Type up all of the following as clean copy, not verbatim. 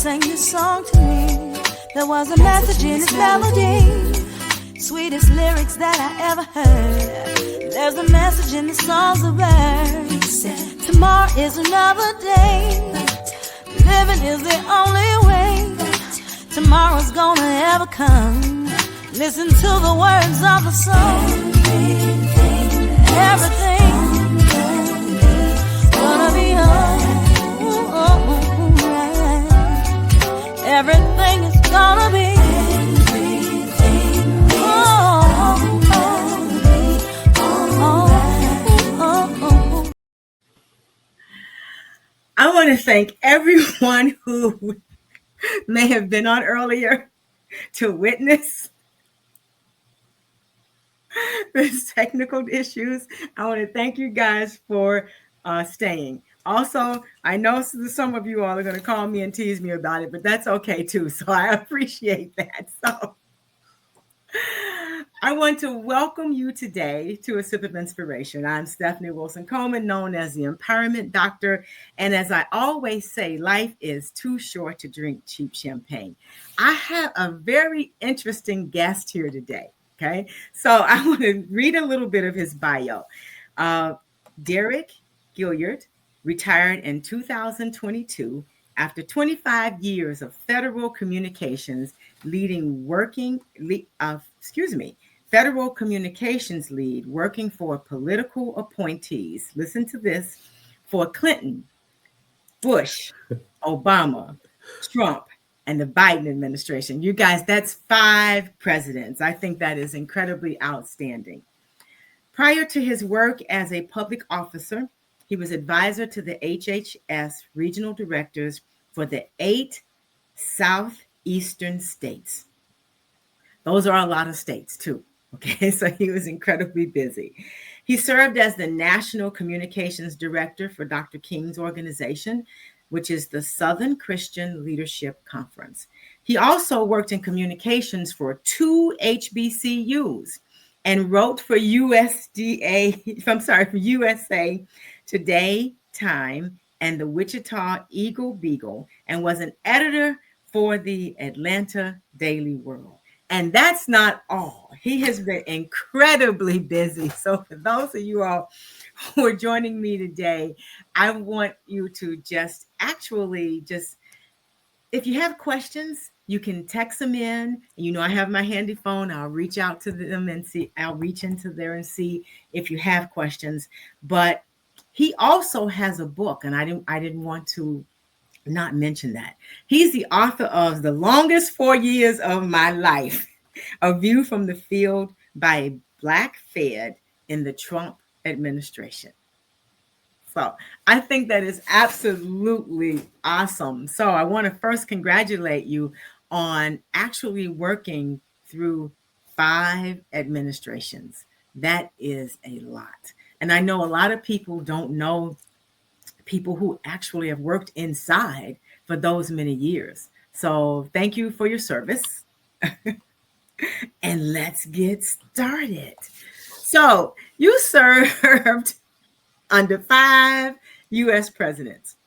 sang this song to me. There was a message in its melody, sweetest lyrics that I ever heard. There's a message in the songs of birds. Tomorrow is another day. Living is the only way tomorrow's gonna ever come. Listen to the words of the song. Everything gonna be alright. Everything is gonna be I want to thank everyone who may have been on earlier to witness these technical issues. I want to thank you guys for staying. Also, I know some of you all are going to call me and tease me about it, but that's okay too. So I appreciate that. So I want to welcome you today to A Sip of Inspiration. I'm Stephanie Wilson-Coleman, known as the Empowerment Doctor. And as I always say, life is too short to drink cheap champagne. I have a very interesting guest here today. Okay, so I want to read a little bit of his bio. Deric Gilliard retired in 2022 after 25 years of federal communications federal communications lead working for political appointees. Listen to this: for Clinton, Bush, Obama, Trump, and the Biden administration. You guys, that's 5 presidents. I think that is incredibly outstanding. Prior to his work as a public officer, he was advisor to the HHS regional directors for the 8 southeastern states. Those are a lot of states too. Okay, so he was incredibly busy. He served as the national communications director for Dr. King's organization, which is the Southern Christian Leadership Conference. He also worked in communications for 2 HBCUs and wrote for USA Today, Time, and the Wichita Eagle-Beacon, and was an editor for the Atlanta Daily World. And that's not all. He has been incredibly busy. So for those of you all who are joining me today, I want you to just if you have questions, you can text them in. You know, I have my handy phone. I'll reach out to them and I'll reach into there and see if you have questions. But he also has a book, and I didn't want to not mention that. He's the author of The Longest 4 Years of My Life, A View from the Field by a Black Fed in the Trump administration. So I think that is absolutely awesome. So I want to first congratulate you on actually working through 5 administrations. That is a lot. And I know a lot of people don't know people who actually have worked inside for those many years. So thank you for your service. And let's get started. So you served under 5 U.S. presidents.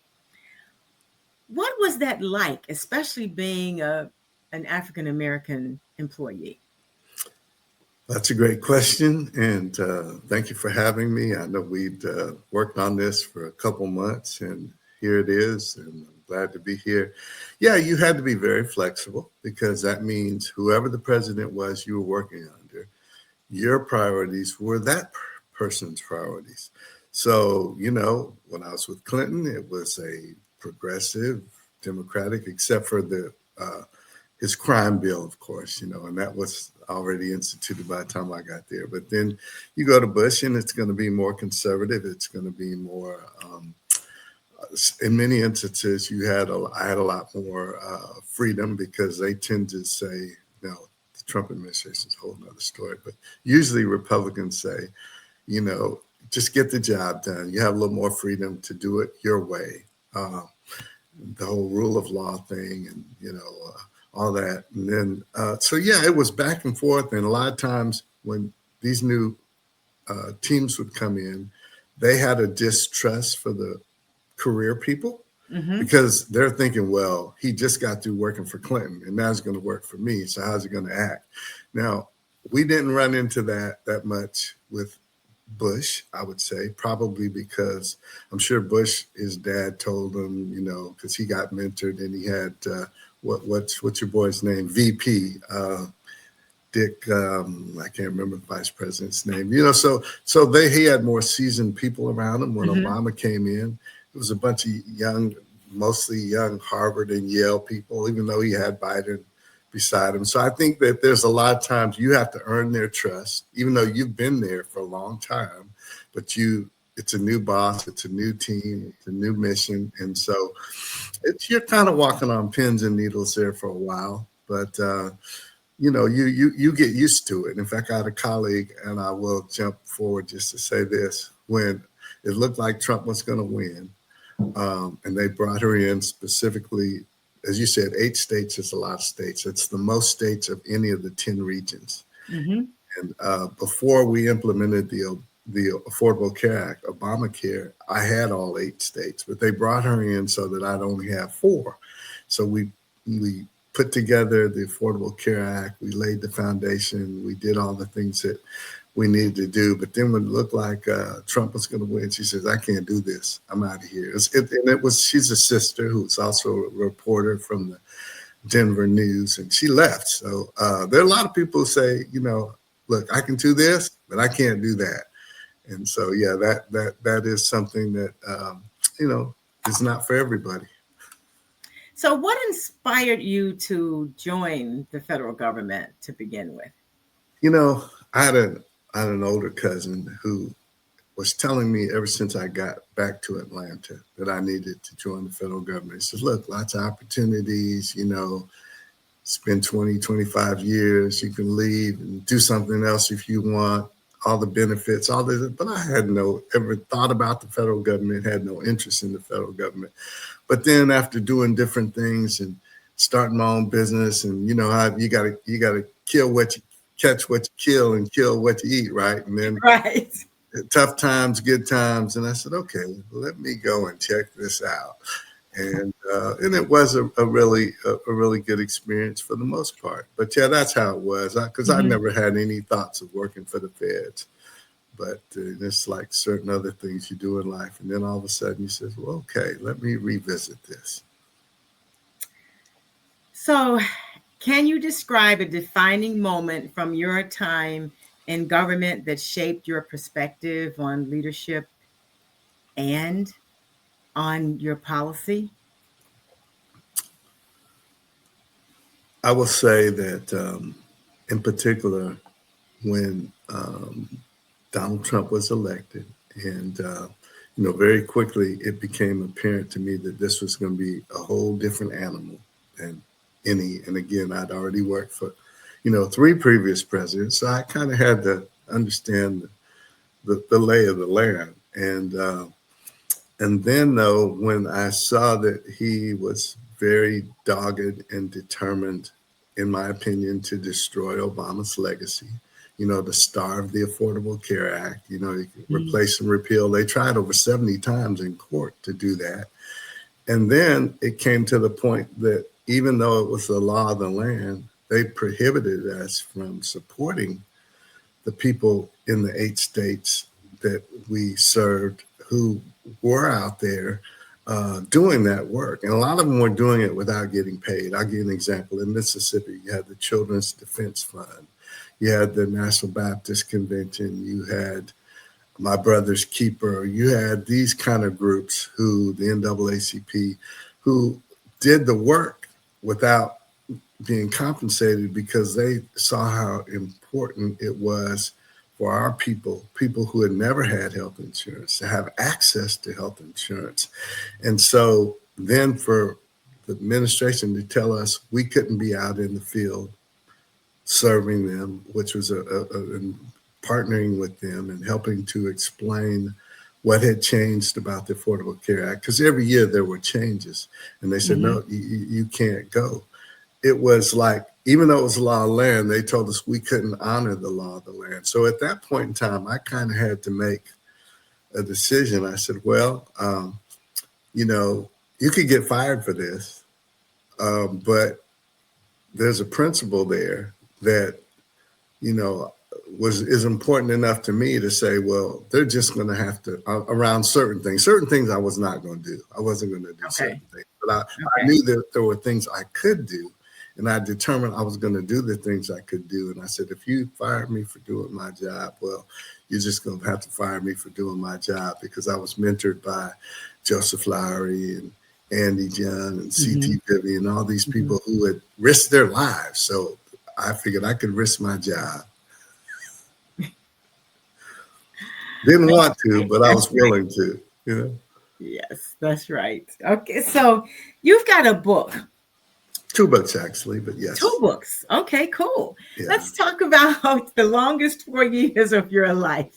What was that like, especially being an African-American employee? That's a great question. And thank you for having me. I know we'd worked on this for a couple months, and here it is. And I'm glad to be here. Yeah, you had to be very flexible, because that means whoever the president was you were working under, your priorities were that person's priorities. So, you know, when I was with Clinton, it was a progressive Democratic, except for his crime bill, of course, you know, and that was already instituted by the time I got there. But then you go to Bush, and it's going to be more conservative. It's going to be more, in many instances, I had a lot more freedom, because they tend to say, no, the Trump administration is a whole nother story. But usually Republicans say, you know, just get the job done. You have a little more freedom to do it your way. The whole rule of law thing, and, you know, all that. And then, so yeah, it was back and forth. And a lot of times when these new teams would come in, they had a distrust for the career people. because they're thinking, well, he just got through working for Clinton and now he's going to work for me. So how's he going to act? Now, we didn't run into that much with Bush, I would say, probably because I'm sure Bush, his dad told him, you know, because he got mentored and he had, what's your boy's name? VP, Dick, I can't remember the vice president's name, you know, so he had more seasoned people around him when Obama came in. It was a bunch of mostly young Harvard and Yale people, even though he had Biden beside him. So I think that there's a lot of times you have to earn their trust, even though you've been there for a long time, but it's a new boss, it's a new team, it's a new mission. And so you're kind of walking on pins and needles there for a while, but you know, you get used to it. In fact, I had a colleague, and I will jump forward just to say this, when it looked like Trump was going to win, and they brought her in specifically, as you said, 8 states is a lot of states. It's the most states of any of the 10 regions. And before we implemented the Affordable Care Act, Obamacare, I had all 8 states, but they brought her in so that I'd only have 4. So we put together the Affordable Care Act. We laid the foundation. We did all the things that we needed to do. But then when it looked like Trump was going to win, she says, I can't do this. I'm out of here. She's a sister who's also a reporter from the Denver News, and she left. So there are a lot of people who say, you know, look, I can do this, but I can't do that. And so, yeah, that is something that, you know, is not for everybody. So what inspired you to join the federal government to begin with? You know, I had an older cousin who was telling me ever since I got back to Atlanta that I needed to join the federal government. He says, look, lots of opportunities, you know, spend 20, 25 years, you can leave and do something else if you want, all the benefits, all this. But I had ever thought about the federal government, had no interest in the federal government. But then after doing different things and starting my own business, and you know how you gotta kill what you catch, what you kill, and kill what you eat, right? And then tough times, good times, and I said, okay, let me go and check this out. And it was a really good experience for the most part. But yeah, that's how it was. Because I never had any thoughts of working for the feds. But it's like certain other things you do in life. And then all of a sudden you say, well, okay, let me revisit this. So can you describe a defining moment from your time in government that shaped your perspective on leadership and on your policy? I will say that in particular, when Donald Trump was elected, and you know, very quickly it became apparent to me that this was going to be a whole different animal than any. And again, I'd already worked for, you know, 3 previous presidents, so I kind of had to understand the lay of the land. And then though, when I saw that he was very dogged and determined, in my opinion, to destroy Obama's legacy, you know, to starve the Affordable Care Act, you know, replace and repeal. They tried over 70 times in court to do that. And then it came to the point that even though it was the law of the land, they prohibited us from supporting the people in the 8 states that we served who were out there doing that work. And a lot of them were doing it without getting paid. I'll give you an example. In Mississippi, you had the Children's Defense Fund. You had the National Baptist Convention. You had My Brother's Keeper. You had these kind of groups who, the NAACP, who did the work without being compensated because they saw how important it was for our people who had never had health insurance, to have access to health insurance. And so then for the administration to tell us we couldn't be out in the field serving them, which was partnering with them and helping to explain what had changed about the Affordable Care Act. Because every year there were changes. And they said, no, you can't go. It was like, even though it was law of land, they told us we couldn't honor the law of the land. So at that point in time, I kind of had to make a decision. I said, well, you know, you could get fired for this, but there's a principle there that, is important enough to me to say, well, they're just going to have to around certain things. Certain things I was not going to do. I wasn't going to do certain things, but I knew that there were things I could do, and I determined I was going to do the things I could do. And I said, if you fired me for doing my job, well, you're just going to have to fire me for doing my job, because I was mentored by Joseph Lowry and Andy John and C.T. Vivian, all these people who had risked their lives. So I figured I could risk my job. Didn't want to, but I was willing to, Yes, that's right. Okay, so you've got a book. 2 books, actually, but yes. 2 books. Okay, cool. Yeah. Let's talk about the longest 4 years of your life.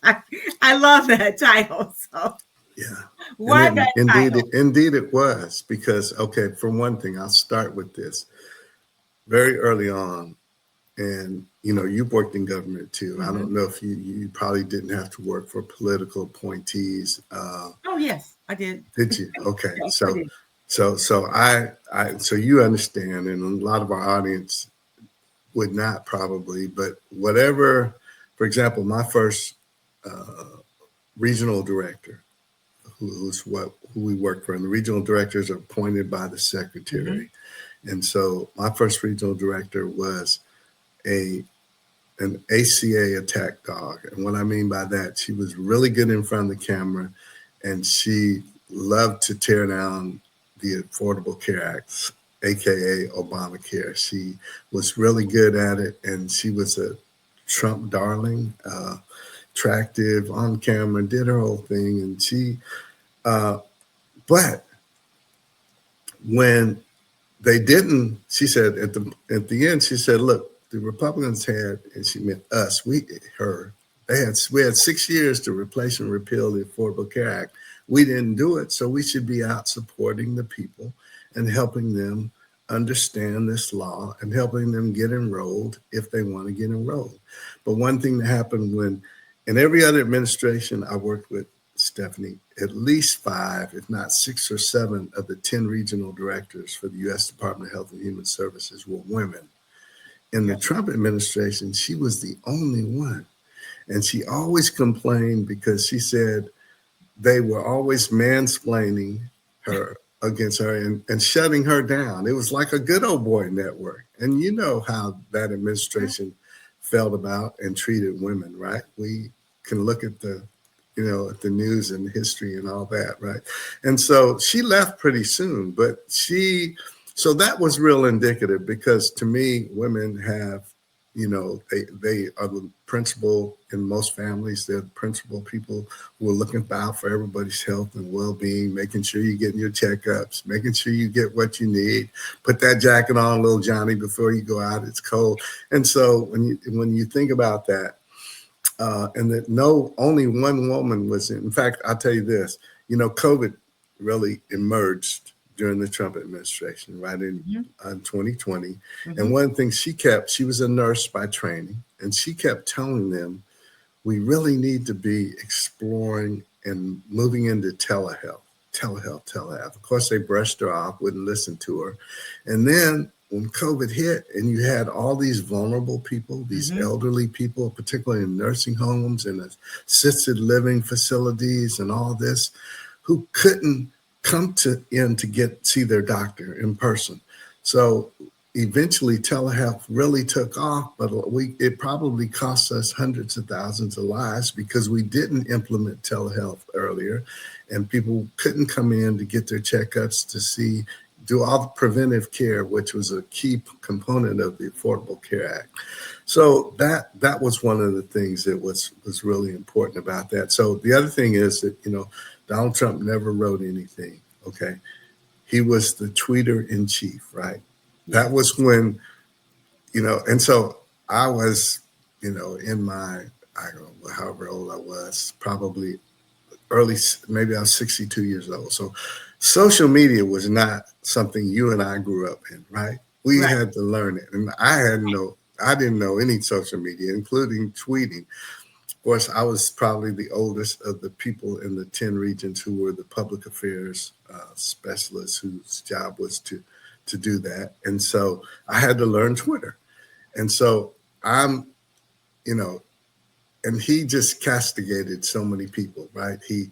I love that title. So yeah. Why that title? Indeed it was, because, okay, for one thing, I'll start with this. Very early on, and, you've worked in government too. I don't know if you probably didn't have to work for political appointees. Oh, yes, I did. Did you? Okay. Yes, I did. So you understand, and a lot of our audience would not probably, but whatever, for example, my first regional director, who we work for, and the regional directors are appointed by the secretary. And so my first regional director was an ACA attack dog. And what I mean by that, she was really good in front of the camera, and she loved to tear down the Affordable Care Act, AKA Obamacare. She was really good at it, and she was a Trump darling, attractive on camera, did her whole thing. And she, but when they didn't, she said at the end, she said, look, the Republicans had, and she meant us, we had 6 years to replace and repeal the Affordable Care Act. We didn't do it, so we should be out supporting the people and helping them understand this law and helping them get enrolled if they want to get enrolled. But one thing that happened in every other administration I worked with, Stephanie, at least 5, if not 6 or 7 of the 10 regional directors for the U.S. Department of Health and Human Services were women. In the Trump administration, she was the only one. And she always complained because she said they were always mansplaining her against her and shutting her down. It was like a good old boy network. And you know how that administration felt about and treated women, right? We can look at the news and history and all that, right? And so she left pretty soon, but so that was real indicative, because to me, women have, they are the principal in most families. They're the principal people who are looking out for everybody's health and well-being, making sure you're getting your checkups, making sure you get what you need. Put that jacket on, little Johnny, before you go out. It's cold. And so when you think about that, and that only one woman was in fact, I'll tell you this, COVID really emerged during the Trump administration, right in 2020. And one thing she was a nurse by training, and she kept telling them, we really need to be exploring and moving into telehealth. Of course, they brushed her off, wouldn't listen to her. And then when COVID hit and you had all these vulnerable people, these elderly people, particularly in nursing homes and assisted living facilities and all this, who couldn't come to see their doctor in person. So eventually telehealth really took off, but it probably cost us hundreds of thousands of lives because we didn't implement telehealth earlier, and people couldn't come in to get their checkups to do all the preventive care, which was a key component of the Affordable Care Act. So that was one of the things that was really important about that. So the other thing is that, Donald Trump never wrote anything, okay? He was the tweeter in chief, right? That was when, and so I was, in my, I don't know, however old I was, probably maybe I was 62 years old. So social media was not something you and I grew up in, right? We had to learn it. And I didn't know any social media, including tweeting. course, I was probably the oldest of the people in the 10 regions who were the public affairs specialists whose job was to do that. And so I had to learn Twitter. And so I'm, you know, and he just castigated so many people, right? He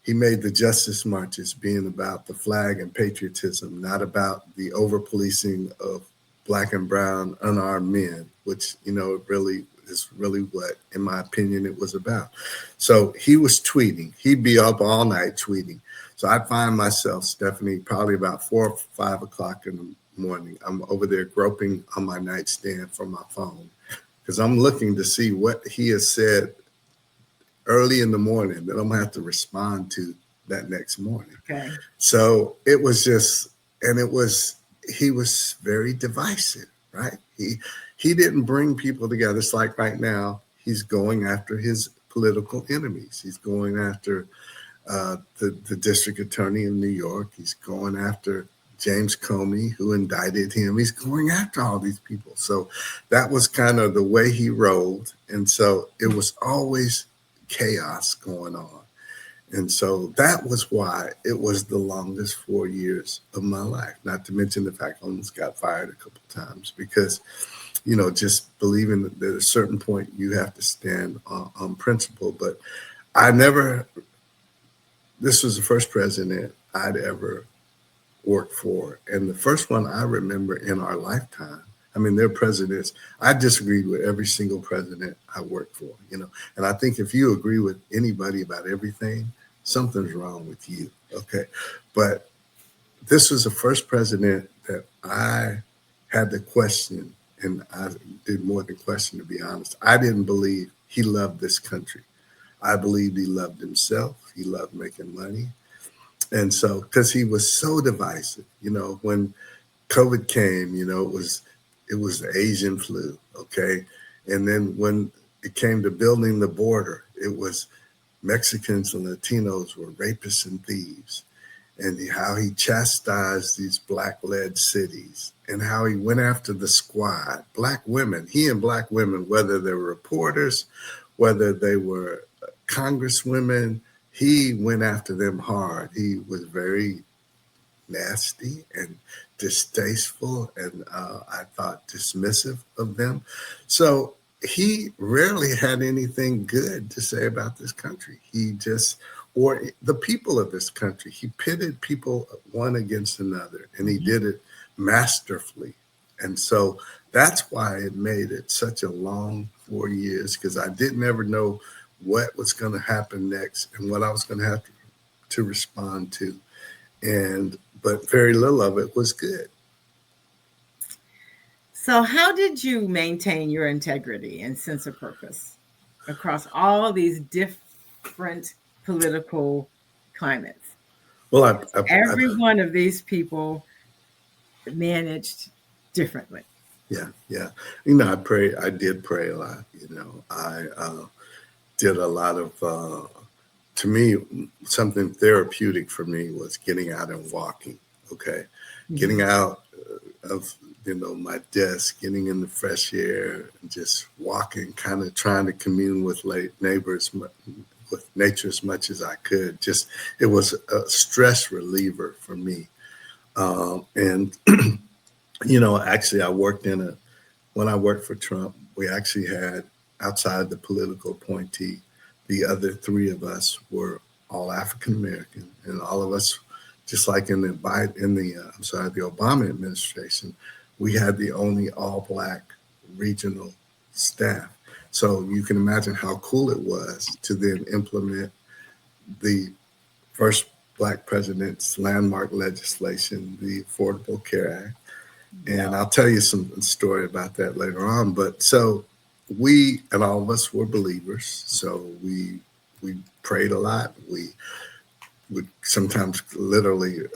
made the justice marches being about the flag and patriotism, not about the over-policing of Black and brown unarmed men, which, you know, really is really what, in my opinion, it was about. So he was tweeting. He'd be up all night tweeting. So I'd find myself, Stephanie, probably about 4 or 5 o'clock in the morning. I'm over there groping on my nightstand for my phone because I'm looking to see what he has said early in the morning that I'm gonna have to respond to that next morning. Okay. So it was just, and he was very divisive, right? He didn't bring people together. It's like right now, he's going after his political enemies. He's going after the district attorney in New York. He's going after James Comey, who indicted him. He's going after all these people. So that was kind of the way he rolled. And so it was always chaos going on. And so that was why it was the longest 4 years of my life, not to mention the fact I almost got fired a couple of times because, you know, just believing that at a certain point you have to stand on principle. But this was the first president I'd ever worked for. And the first one I remember in our lifetime. I mean, they're presidents. I disagreed with every single president I worked for, you know. And I think if you agree with anybody about everything, something's wrong with you, okay? But this was the first president that I had to question, and I did more than question, to be honest. I didn't believe he loved this country. I believed he loved himself. He loved making money. And so, because he was so divisive, you know, when COVID came, you know, it was the Asian flu, okay? And then when it came to building the border, it was Mexicans and Latinos were rapists and thieves, and how he chastised these Black-led cities, and how he went after the squad, Black women, he and Black women, whether they were reporters, whether they were congresswomen, he went after them hard. He was very nasty and distasteful and I thought dismissive of them. So he rarely had anything good to say about this country. Or the people of this country. He pitted people one against another, and he did it masterfully. And so that's why it made it such a long 4 years, because I didn't ever know what was going to happen next and what I was going to have to respond to. But very little of it was good. So how did you maintain your integrity and sense of purpose across all these different political climates? Well, every one of these people managed differently. Yeah. You know, I did pray a lot. You know, I did a lot of, to me, something therapeutic for me was getting out and walking. Okay. Mm-hmm. Getting out of, you know, my desk, getting in the fresh air, and just walking, kind of trying to commune with neighbors, with nature as much as I could. Just, it was a stress reliever for me. And, you know, actually when I worked for Trump, we actually had, outside the political appointee, the other three of us were all African-American, and all of us, just like in the Obama administration, we had the only all-Black regional staff. So you can imagine how cool it was to then implement the first Black president's landmark legislation, the Affordable Care Act. And I'll tell you some story about that later on. But so we, and all of us were believers. So we prayed a lot. We would sometimes not literally,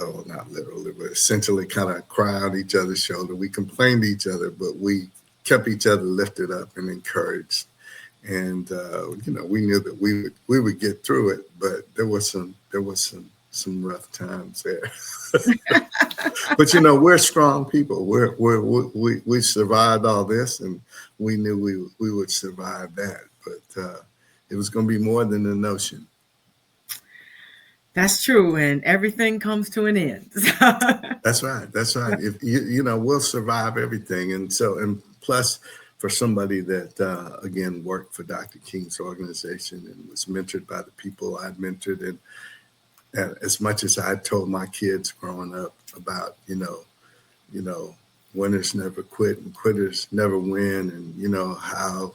but essentially kind of cry on each other's shoulder. We complained to each other, but we kept each other lifted up and encouraged. And, you know, we knew that we would get through it, but there was some rough times there. But, you know, we're strong people. We survived all this, and we knew we would survive that. But, It was going to be more than a notion. That's true, and everything comes to an end. That's right. That's right. If we'll survive everything, and plus, for somebody that again worked for Dr. King's organization and was mentored by the people I'd mentored, and as much as I told my kids growing up about winners never quit and quitters never win, and how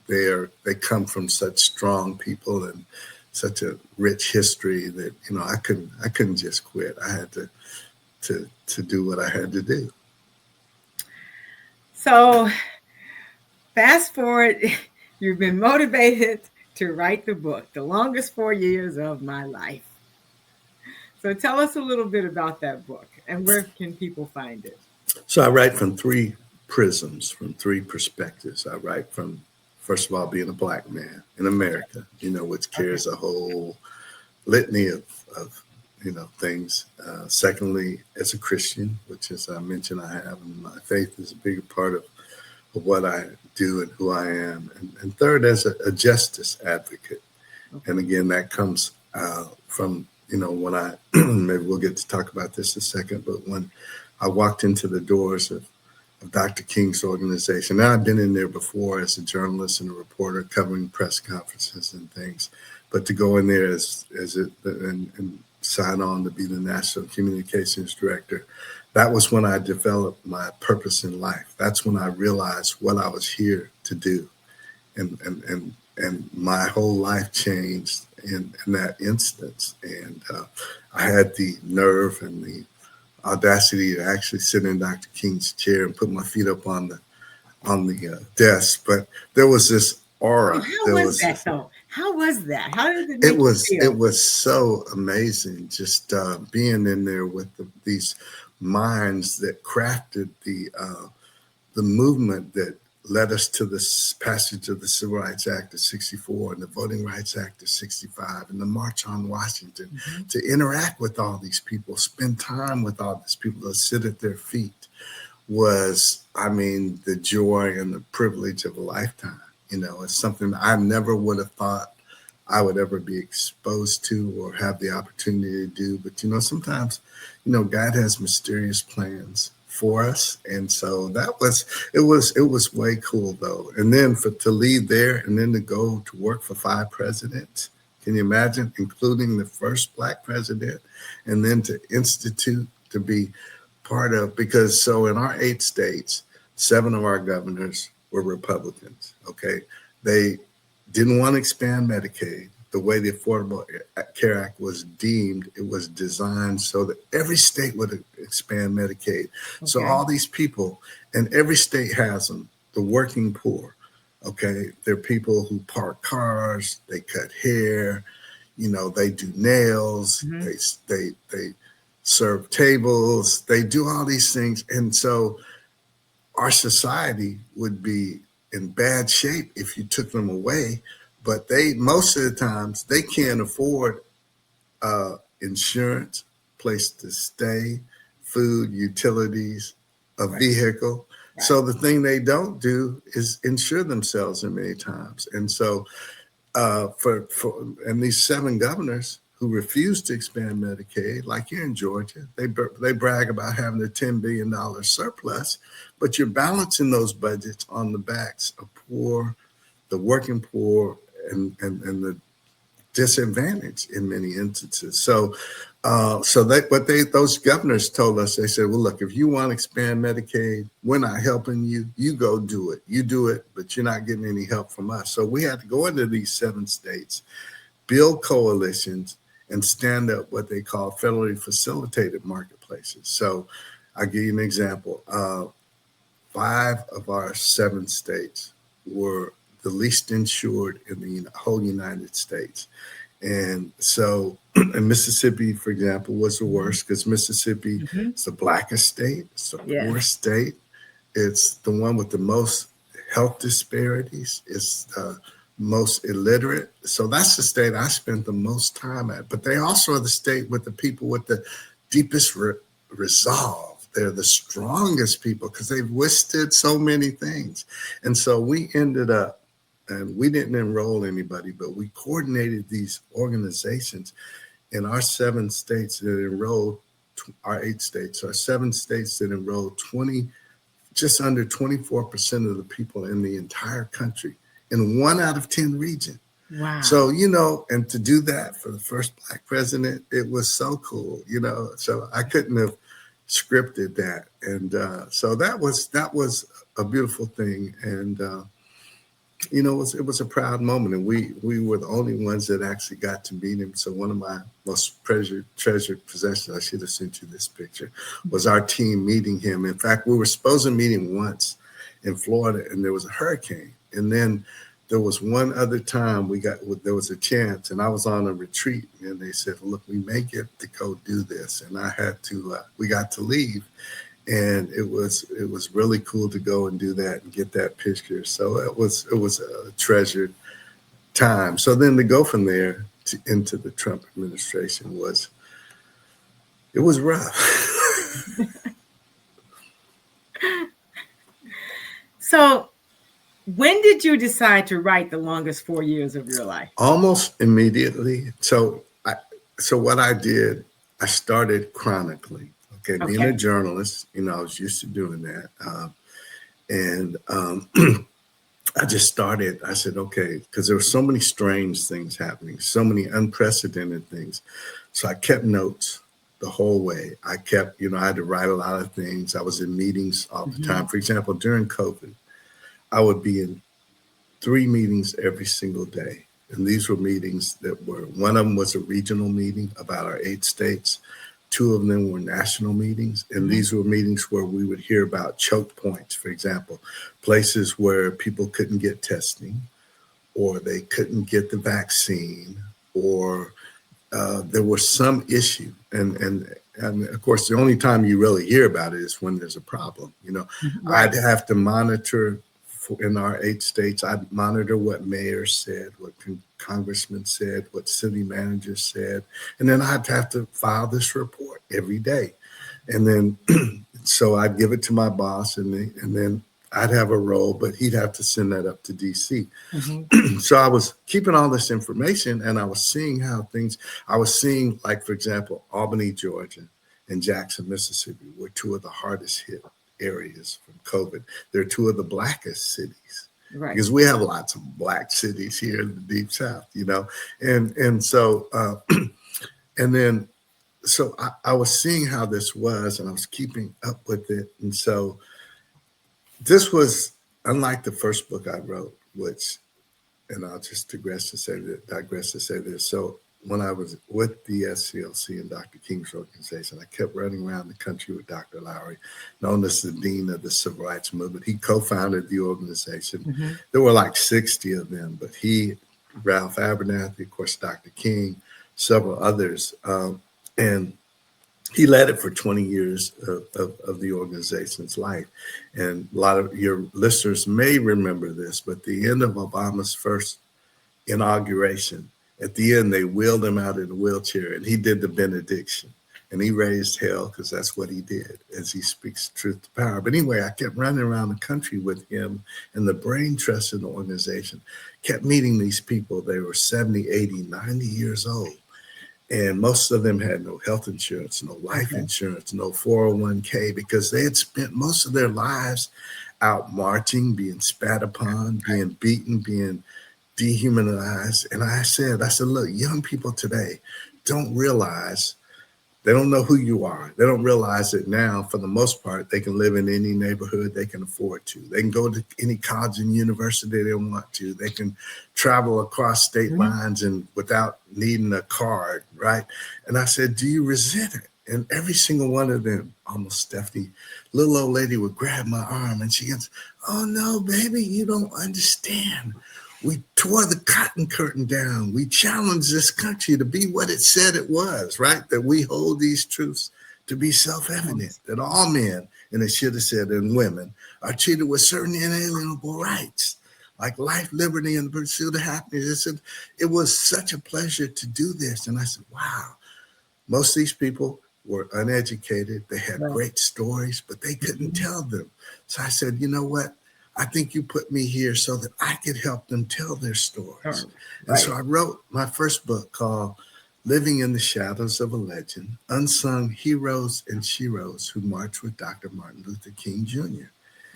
they come from such strong people and such a rich history that I couldn't just quit. I had to do what I had to do. So fast forward, you've been motivated to write the book, The Longest 4 Years of My Life. So tell us a little bit about that book and where can people find it? So I write from three prisms, from three perspectives. I write from, first of all, being a Black man in America, which carries a whole litany of things. Secondly, as a Christian, which, as I mentioned, I have, and my faith is a bigger part of what I do and who I am. And third, as a justice advocate. Okay. And again, that comes from, when I, maybe we'll get to talk about this in a second, but when I walked into the doors of Dr. King's organization. Now, I've been in there before as a journalist and a reporter covering press conferences and things, but to go in there and sign on to be the National Communications Director, that was when I developed my purpose in life. That's when I realized what I was here to do. And my whole life changed in that instance. And I had the nerve and the audacity to actually sit in Dr. King's chair and put my feet up on the desk. But there was this aura. How was that though? How was that? How did it make you feel? It was so amazing just being in there with these minds that crafted the movement that led us to this passage of the Civil Rights Act of 64 and the Voting Rights Act of 65 and the March on Washington, to interact with all these people, spend time with all these people, to sit at their feet was, the joy and the privilege of a lifetime. It's something I never would have thought I would ever be exposed to or have the opportunity to do. But, sometimes, God has mysterious plans for us. And so it was way cool though. And then to lead there and then to go to work for 5 presidents, can you imagine, including the first Black president, and then to institute, to be part of, because so in our 8 states, 7 of our governors were Republicans. Okay. They didn't want to expand Medicaid. The way the Affordable Care Act was deemed, it was designed so that every state would expand Medicaid. Okay. So all these people, and every state has them, the working poor, okay? They're people who park cars, they cut hair, they do nails, they serve tables, they do all these things. And so our society would be in bad shape if you took them away. But most of the times, they can't afford insurance, place to stay, food, utilities, a vehicle. Right. So the thing they don't do is insure themselves in many times. And so and these 7 governors who refuse to expand Medicaid, like here in Georgia, they brag about having a $10 billion surplus, but you're balancing those budgets on the backs of poor, the working poor, and the disadvantaged in many instances. So those governors told us, they said, well, look, if you want to expand Medicaid, we're not helping you. You go do it. You do it, but you're not getting any help from us. So we had to go into these 7 states, build coalitions, and stand up what they call federally facilitated marketplaces. So I'll give you an example. 5 of our 7 states were the least insured in the whole United States. And so in Mississippi, for example, was the worst because Mississippi is the blackest state. It's the poorest state. It's the one with the most health disparities. It's the most illiterate. So that's the state I spent the most time at. But they also are the state with the people with the deepest resolve. They're the strongest people because they've withstood so many things. And so we ended up and we didn't enroll anybody, but we coordinated these organizations in our 7 states that enrolled, our 8 states, our 7 states that enrolled just under 24% of the people in the entire country in 1 out of 10 region. Wow. So, and to do that for the first Black president, it was so cool, so I couldn't have scripted that. And so that was a beautiful thing. And, it was a proud moment. And we were the only ones that actually got to meet him. So one of my most treasured possessions, I should have sent you this picture, was our team meeting him. In fact, we were supposed to meet him once in Florida, and there was a hurricane. And then there was one other time there was a chance, and I was on a retreat, and they said, look, we may get to go do this. And I had to, we got to leave. And it was really cool to go and do that and get that picture. So it was a treasured time. So then to go from there into the Trump administration was rough. So when did you decide to write the longest 4 years of your life? Almost immediately. So what I did, I started chronically. Okay, being a journalist, I was used to doing that. I just started, I said, okay, because there were so many strange things happening, so many unprecedented things. So I kept notes the whole way. I kept, I had to write a lot of things. I was in meetings all the time. For example, during COVID, I would be in 3 meetings every single day. And these were meetings that one of them was a regional meeting about our 8 states. 2 of them were national meetings, and these were meetings where we would hear about choke points, for example, places where people couldn't get testing, or they couldn't get the vaccine, or there was some issue. And of course, the only time you really hear about it is when there's a problem. Right. I'd have to monitor in our 8 states. I'd monitor what mayors said, what congressmen said, what city managers said. And then I'd have to file this report every day. And then, so I'd give it to my boss, and then I'd have a role, but he'd have to send that up to DC. So I was keeping all this information, and I was seeing like, for example, Albany, Georgia, and Jackson, Mississippi were 2 of the hardest hit areas from COVID. They're 2 of the blackest cities, right? Because we have lots of Black cities here in the Deep South, and so and then so I was seeing how this was, and I was keeping up with it. And so this was unlike the first book I wrote, and I'll just digress to say this. So when I was with the SCLC and Dr. King's organization, I kept running around the country with Dr. Lowry, known as the Dean of the Civil Rights Movement. He co-founded the organization. There were like 60 of them, but he, Ralph Abernathy, of course, Dr. King, several others, and he led it for 20 years of the organization's life. And a lot of your listeners may remember this, but the end of Obama's first inauguration, at the end, they wheeled him out in a wheelchair, and he did the benediction, and he raised hell, because that's what he did as he speaks truth to power. But anyway, I kept running around the country with him, and the brain trust in the organization kept meeting these people. They were 70, 80, 90 years old, and most of them had no health insurance, no life insurance, no 401k, because they had spent most of their lives out marching, being spat upon, being beaten, being dehumanized. And I said, look, young people today don't realize, they don't know who you are. They don't realize that now, for the most part, they can live in any neighborhood they can afford to. They can go to any college and university they want to. They can travel across state lines and without needing a card, right? And I said, do you resent it? And every single one of them, almost Stephanie, little old lady would grab my arm, and she goes, oh no, baby, you don't understand. We tore the cotton curtain down. We challenged this country to be what it said it was, right? That we hold these truths to be self-evident, that all men, and it should have said, and women, are treated with certain inalienable rights, like life, liberty, and the pursuit of happiness. It was such a pleasure to do this. And I said, wow, most of these people were uneducated. They had great stories, but they couldn't tell them. So I said, you know what? I think you put me here so that I could help them tell their stories. Right. And so I wrote my first book called Living in the Shadows of a Legend, Unsung Heroes and Sheroes Who Marched with Dr. Martin Luther King Jr.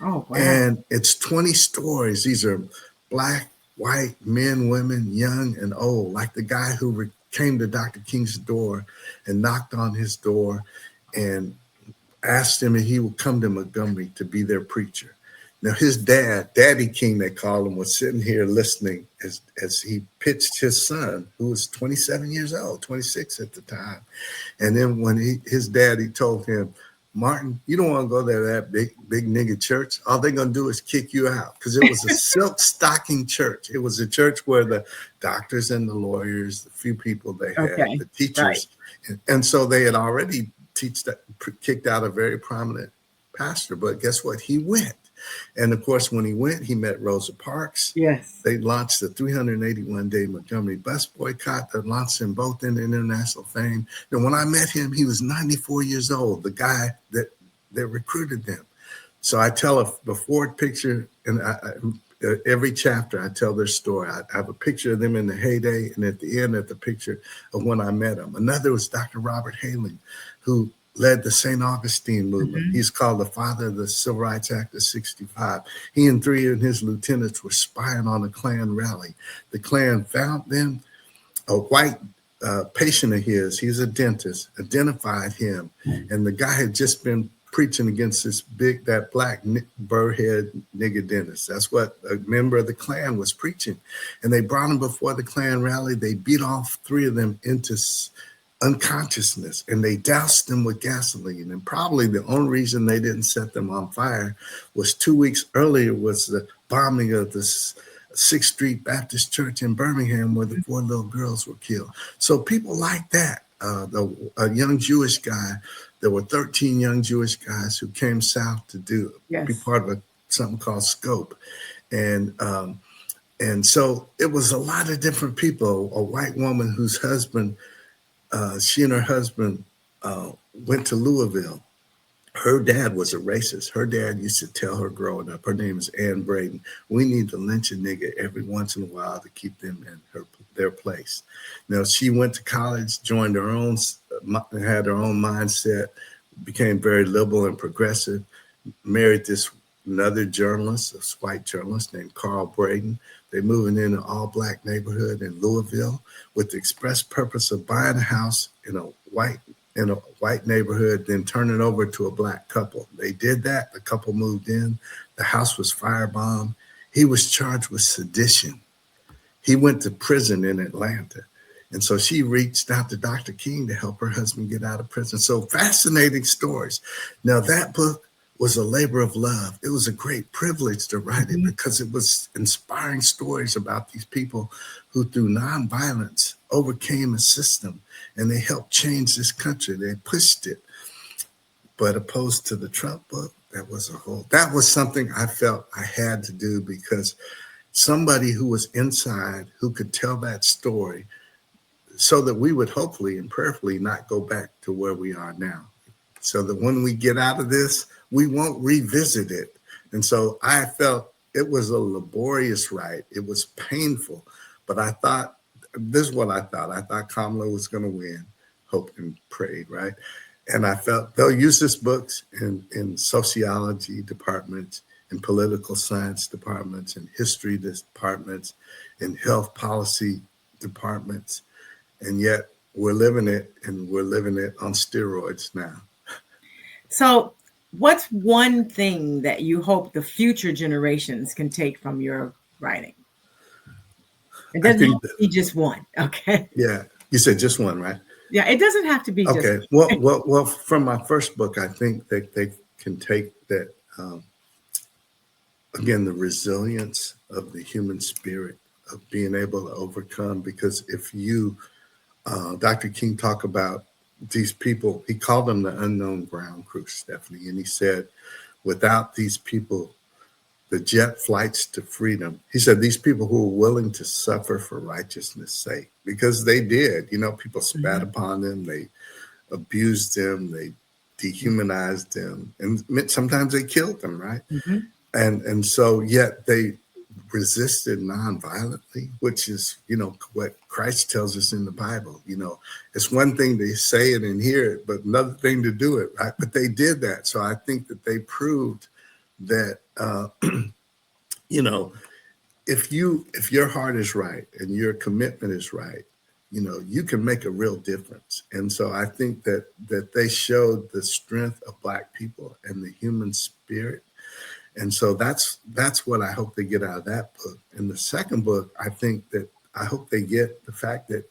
Oh, wow. And it's 20 stories. These are Black, white, men, women, young and old, like the guy who came to Dr. King's door and knocked on his door and asked him if he would come to Montgomery to be their preacher. Now, his dad, Daddy King, they called him, was sitting here listening as he pitched his son, who was 27 years old, 26 at the time. And then when his daddy told him, Martin, you don't want to go to that big nigga church. All they're going to do is kick you out, because it was a silk stocking church. It was a church where the doctors and the lawyers, the few people they had, the teachers. Right. And so they had already kicked out a very prominent pastor. But guess what? He went. And of course, when he went, he met Rosa Parks. Yes. They launched the 381-day Montgomery bus boycott that launched them both into international fame. And when I met him, he was 94 years old, the guy that recruited them. So I tell the forward picture, and every chapter I tell their story. I have a picture of them in the heyday, and at the end, at the picture of when I met them. Another was Dr. Robert Hailing, who led the St. Augustine movement. He's called the father of the Civil Rights Act of 65. He and three of his lieutenants were spying on a Klan rally. The Klan found them. A white patient of his, he's a dentist, identified him. And the guy had just been preaching against that black burrhead nigger dentist. That's what a member of the Klan was preaching. And they brought him before the Klan rally. They beat off three of them into unconsciousness, and they doused them with gasoline. And probably the only reason they didn't set them on fire was 2 weeks earlier was the bombing of the 6th Street Baptist Church in Birmingham, where the 4 little girls were killed. So people like that, a young Jewish guy, there were 13 young Jewish guys who came south to be part of something called Scope. And so it was a lot of different people. A white woman whose husband, she and her husband went to Louisville. Her dad was a racist. Her dad used to tell her growing up, her name is Ann Braden, we need to lynch a nigger every once in a while to keep them in their place. Now, she went to college, joined her own, had her own mindset, became very liberal and progressive, married another journalist, a white journalist named Carl Braden. They're moving in an all-black neighborhood in Louisville with the express purpose of buying a house in a white neighborhood, then turn it over to a black couple. They did that. The couple moved in. The house was firebombed. He was charged with sedition. He went to prison in Atlanta. And so she reached out to Dr. King to help her husband get out of prison. So fascinating stories. Now, that book was a labor of love. It was a great privilege to write it because it was inspiring stories about these people who, through nonviolence, overcame a system, and they helped change this country. They pushed it. But opposed to the Trump book, that was something I felt I had to do, because somebody who was inside who could tell that story so that we would hopefully and prayerfully not go back to where we are now. So that when we get out of this, we won't revisit it. And so I felt it was a laborious ride. It was painful, but I thought, this is what I thought. I thought Kamala was going to win, hoped and prayed, right? And I felt they'll use this books in sociology departments, in political science departments, in history departments, in health policy departments. And yet we're living it, and we're living it on steroids now. So what's one thing that you hope the future generations can take from your writing? It doesn't have to be just one, okay? Yeah, you said just one, right? Yeah, it doesn't have to be just okay. Well, from my first book, I think that they can take that, again, the resilience of the human spirit, of being able to overcome. Because if you, Dr. King talked about these people, he called them the unknown ground crew, Stephanie, and he said, without these people, the jet flights to freedom, he said, these people who were willing to suffer for righteousness' sake, because they did, people spat upon them, they abused them, they dehumanized them, and sometimes they killed them, right? And so yet they resisted nonviolently, which is, what Christ tells us in the Bible. It's one thing to say it and hear it, but another thing to do it, right? But they did that. So I think that they proved that, if your heart is right and your commitment is right, you can make a real difference. And so I think that they showed the strength of Black people and the human spirit. And so that's what I hope they get out of that book. In the second book, I hope they get the fact that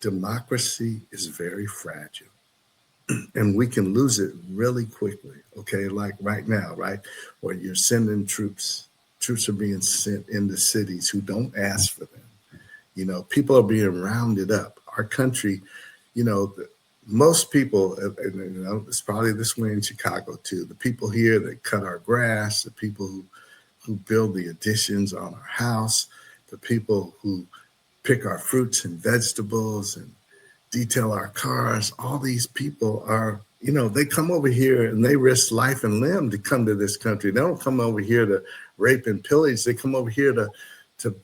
democracy is very fragile and we can lose it really quickly. Okay. Like right now, right? Where you're sending troops are being sent into cities who don't ask for them. People are being rounded up. Our country, most people, and it's probably this way in Chicago too, the people here that cut our grass, the people who build the additions on our house, the people who pick our fruits and vegetables and detail our cars, all these people are, they come over here and they risk life and limb to come to this country. They don't come over here to rape and pillage. They come over here to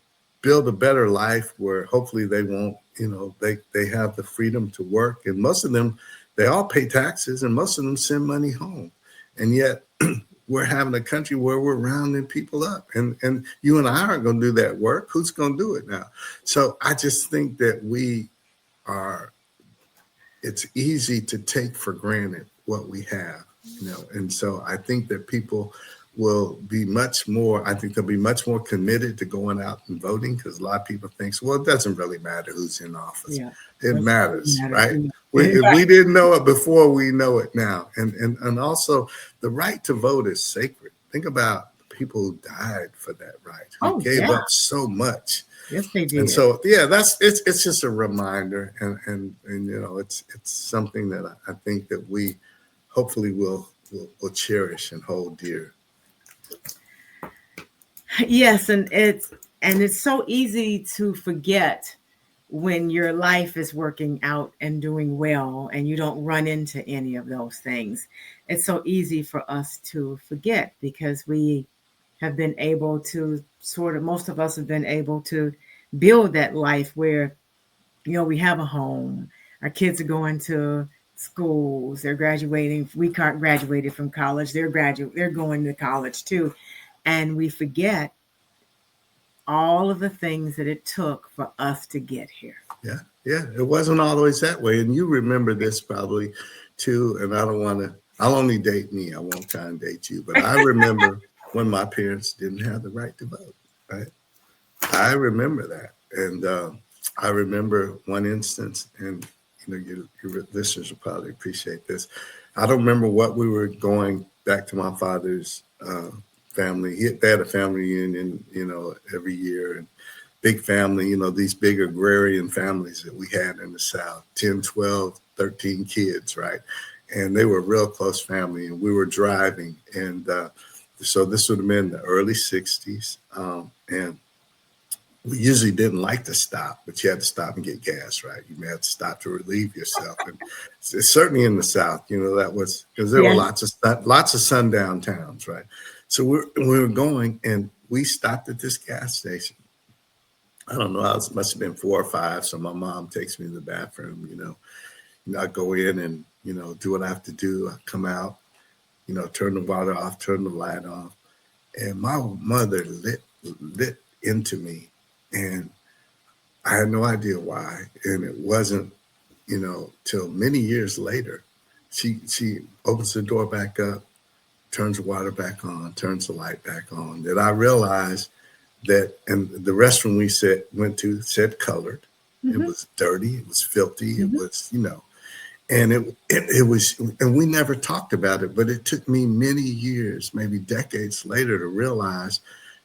build a better life where hopefully they won't, they have the freedom to work. And most of them, they all pay taxes and most of them send money home. And yet we're having a country where we're rounding people up, and you and I aren't going to do that work. Who's going to do it now? So I just think that it's easy to take for granted what we have, and so I think that people will be much more committed to going out and voting, because a lot of people think, well, it doesn't really matter who's in office. Yeah, it matters, right? If we didn't know it before, we know it now. And also the right to vote is sacred. Think about the people who died for that right, who gave up so much. Yes, they did. And so, it's just a reminder, and it's something that I think that we hopefully will cherish and hold dear. Yes, and it's so easy to forget when your life is working out and doing well and you don't run into any of those things. It's so easy for us to forget, because we have been able to most of us have been able to build that life where, we have a home, our kids are going to schools, they're graduating. We graduated from college. They're going to college too. And we forget all of the things that it took for us to get here. Yeah. It wasn't always that way. And you remember this probably too. And I'll only date me. I won't try and date you. But I remember when my parents didn't have the right to vote, right? I remember that. And I remember one instance, and your listeners will probably appreciate this. I don't remember what we were going back to my father's family. They had a family reunion, every year, and big family, these big agrarian families that we had in the South, 10, 12, 13 kids, right? And they were a real close family, and we were driving. And so this would have been the early 60s. And we usually didn't like to stop, but you had to stop and get gas, right? You may have to stop to relieve yourself. And certainly in the South, that was, because there were lots of sundown towns, right? So we were going, and we stopped at this gas station. I don't know, it must have been 4 or 5. So my mom takes me to the bathroom, I go in and, do what I have to do. I come out, turn the water off, turn the light off. And my mother lit into me. And I had no idea why. And it wasn't, till many years later, she opens the door back up, turns the water back on, turns the light back on, that I realized that, and the restroom we went to said colored. Mm-hmm. It was dirty. It was filthy. Mm-hmm. It was, and it was, and we never talked about it, but it took me many years, maybe decades later, to realize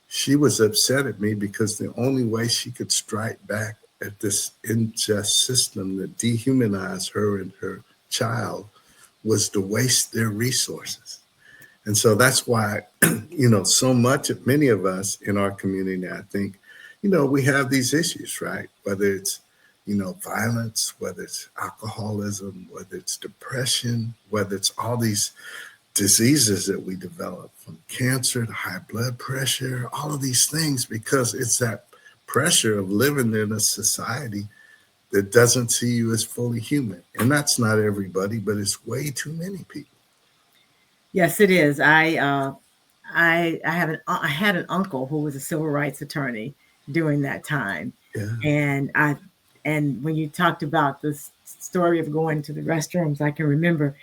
she was upset at me because the only way she could strike back at this unjust system that dehumanized her and her child was to waste their resources. And so that's why, many of us in our community, I think, we have these issues, right? Whether it's, violence, whether it's alcoholism, whether it's depression, whether it's all these diseases that we develop, from cancer to high blood pressure, all of these things, because it's that pressure of living in a society that doesn't see you as fully human. And that's not everybody, but it's way too many people. Yes, it is. I had an uncle who was a civil rights attorney during that time, Yeah. and when you talked about this story of going to the restrooms, I can remember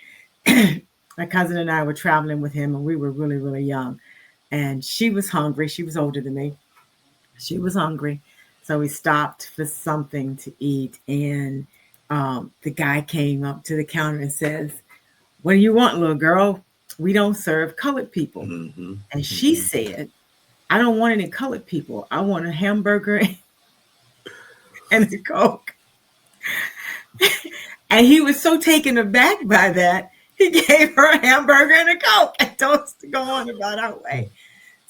my cousin and I were traveling with him, and we were really, really young, and she was hungry. She was older than me. She was hungry, so we stopped for something to eat, and the guy came up to the counter and says, "What do you want, little girl? We don't serve colored people." Mm-hmm. And she said, "I don't want any colored people. I want a hamburger and a Coke." And he was so taken aback by that, he gave her a hamburger and a Coke and told us to go on about our way.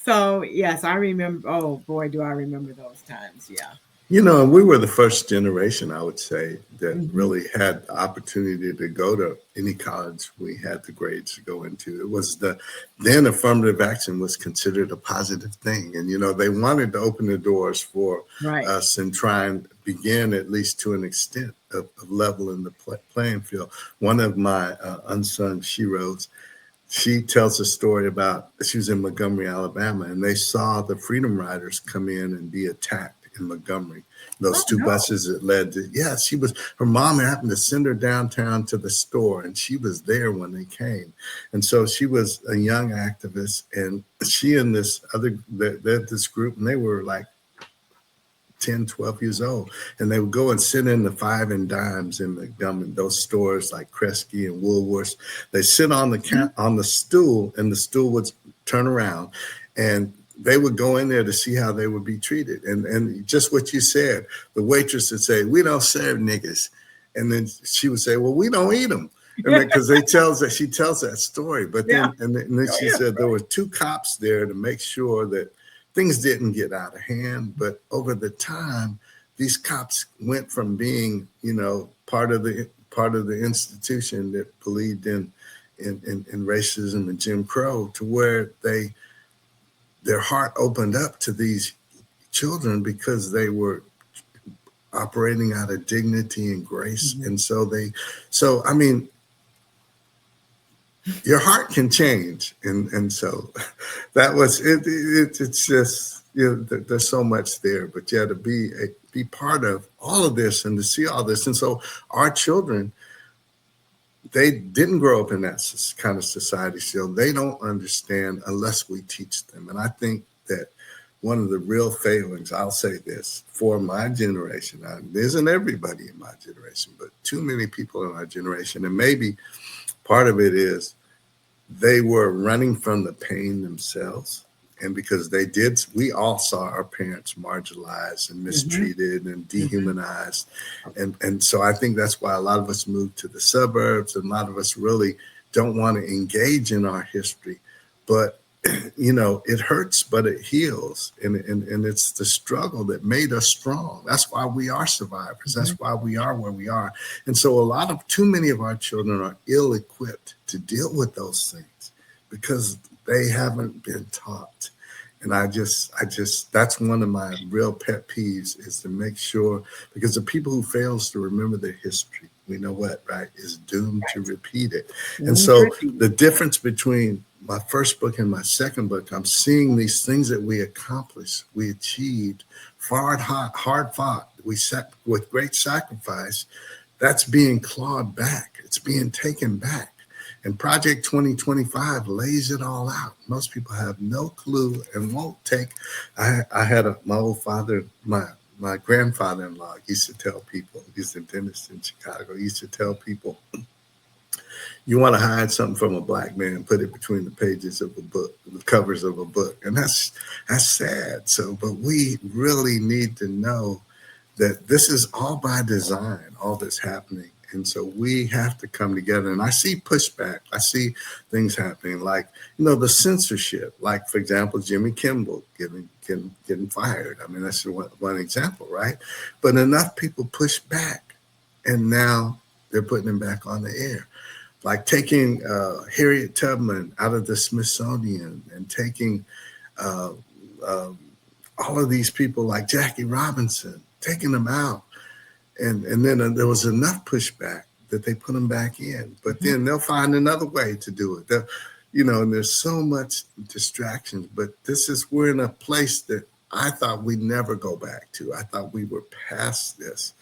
So, yes, I remember. Oh, boy, do I remember those times. Yeah. You know, and we were the first generation, I would say, that Mhm. really had the opportunity to go to any college we had the grades to go into. It was then affirmative action was considered a positive thing. And, you know, they wanted to open the doors for Right. us and try and begin, at least to an extent, of leveling the playing field. One of my unsung heroes, she tells a story about, she was in Montgomery, Alabama, and they saw the Freedom Riders come in and be attacked in Montgomery. Those two buses that led to, her mom happened to send her downtown to the store, and she was there when they came. And so she was a young activist, and she and this this group, and they were like 10, 12 years old. And they would go and sit in the 5 and dimes in Montgomery, those stores like Kresge and Woolworths. They sit on the stool, and the stool would turn around, and they would go in there to see how they would be treated. And just what you said, the waitress would say, "We don't serve niggas." And then she would say, "Well, we don't eat them." Because she tells that story. But then, and then she said there were 2 cops there to make sure that things didn't get out of hand. But over the time, these cops went from being, you know, part of the institution that believed in racism and Jim Crow, to where their heart opened up to these children because they were operating out of dignity and grace. Mm-hmm. And so I mean, your heart can change. And so that was it. It's just, you know, there's so much there, but yeah, to be part of all of this and to see all this. And so our children, they didn't grow up in that kind of society, so they don't understand unless we teach them. And I think that one of the real failings, I'll say this, for my generation, there isn't everybody in my generation, but too many people in our generation, and maybe part of it is they were running from the pain themselves. And because we all saw our parents marginalized and mistreated and dehumanized. And so I think that's why a lot of us moved to the suburbs, and a lot of us really don't want to engage in our history. But, you know, it hurts, but it heals. And it's the struggle that made us strong. That's why we are survivors. That's why we are where we are. And so too many of our children are ill-equipped to deal with those things because they haven't been taught. And I just, that's one of my real pet peeves, is to make sure, because the people who fails to remember their history, we know what, right, is doomed to repeat it. And so the difference between my first book and my second book, I'm seeing these things that we accomplished, we achieved, hard fought, we set with great sacrifice, that's being clawed back. It's being taken back. And Project 2025 lays it all out. Most people have no clue and won't take. I had my old father, my grandfather-in-law used to tell people, he's a dentist in Chicago, he used to tell people, you want to hide something from a black man, put it between the pages of a book, the covers of a book. And that's sad. So, but we really need to know that this is all by design, all that's happening. And so we have to come together. And I see pushback. I see things happening like, you know, the censorship, like, for example, Jimmy Kimmel getting fired. I mean, that's one example, right? But enough people push back, and now they're putting him back on the air. like taking Harriet Tubman out of the Smithsonian and taking uh, all of these people like Jackie Robinson, taking them out. And then there was enough pushback that they put them back in. But then they'll find another way to do it. And there's so much distractions. But we're in a place that I thought we'd never go back to. I thought we were past this.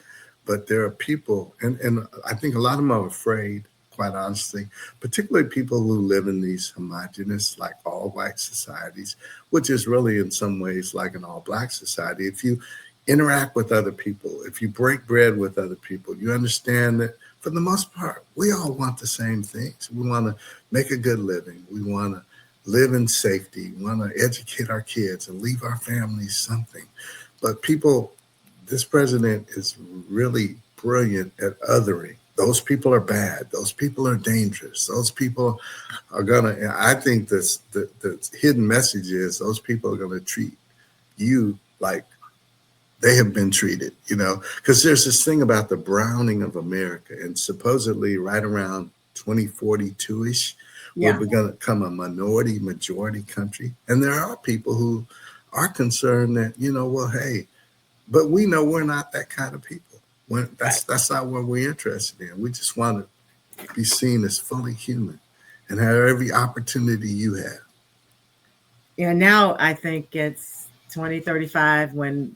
But there are people, and I think a lot of them are afraid, quite honestly, particularly people who live in these homogenous, like all white societies, which is really in some ways like an all black society. If you interact with other people, if you break bread with other people, you understand that for the most part, we all want the same things. We want to make a good living. We want to live in safety. We want to educate our kids and leave our families something. But this president is really brilliant at othering. Those people are bad. Those people are dangerous. Those people are I think the hidden message is those people are going to treat you like they have been treated, because there's this thing about the browning of America, and supposedly right around 2042-ish, we're going to become a majority country. And there are people who are concerned that, well, hey, but we know we're not that kind of people. That's not what we're interested in. We just want to be seen as fully human and have every opportunity you have. Yeah, now I think it's 2035 when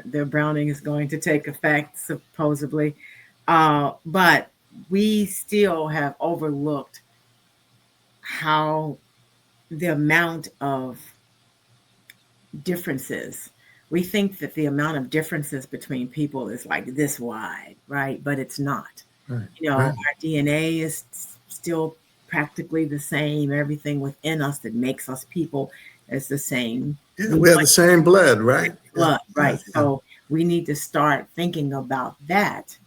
the browning is going to take effect, supposedly. But we still have overlooked how the amount of differences. We think that the amount of differences between people is like this wide, right? But it's not. Right. Our DNA is still practically the same. Everything within us that makes us people is the same. Yeah, we have the same blood, right? Blood, right. Yeah. So we need to start thinking about that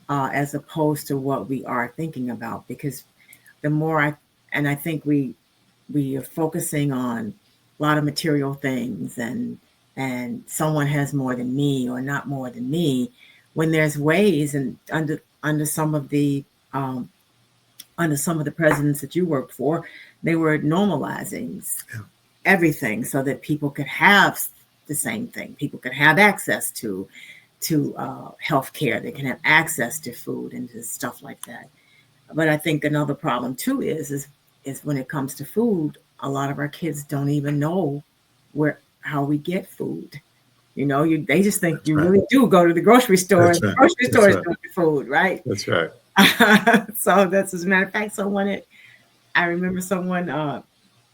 as opposed to what we are thinking about, because the more I think we are focusing on a lot of material things and someone has more than me or not more than me, when there's ways, and under some of the presidents that you worked for, they were normalizing everything so that people could have the same thing. People could have access to health care. They can have access to food and to stuff like that. But I think another problem too is when it comes to food, a lot of our kids don't even know how we get food. They just think you really do go to the grocery store, and the grocery store is doing food, right? That's right. So that's, as a matter of fact, I remember someone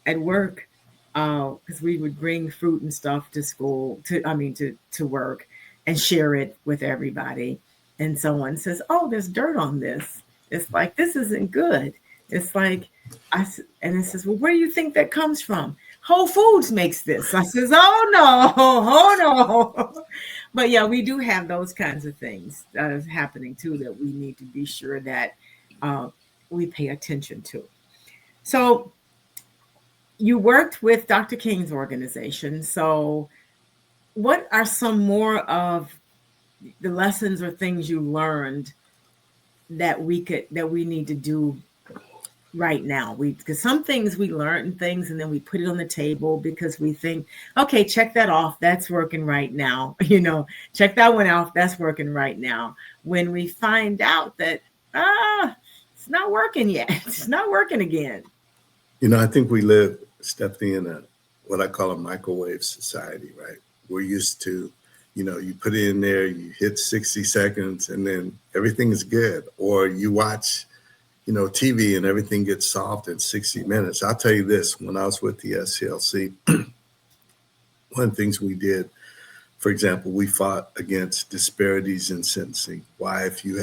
at work, because we would bring fruit and stuff to school, to work, and share it with everybody. And someone says, "Oh, there's dirt on this." It's like, this isn't good. It's like, and it says, "Well, where do you think that comes from?" "Whole Foods makes this." I says, "Oh no." But yeah, we do have those kinds of things that is happening too, that we need to be sure that we pay attention to. So you worked with Dr. King's organization. So what are some more of the lessons or things you learned that we need to do right now? Because some things we learn things and then we put it on the table because we think, okay, check that off, that's working right now. Check that one off, that's working right now. When we find out that it's not working yet, it's not working again. I think we live, Stephanie, in what I call a microwave society, right? We're used to, you put it in there, you hit 60 seconds, and then everything is good. Or you watch TV and everything gets solved in 60 minutes. I'll tell you this, when I was with the SCLC, one of the things we did, for example, we fought against disparities in sentencing. Why, if you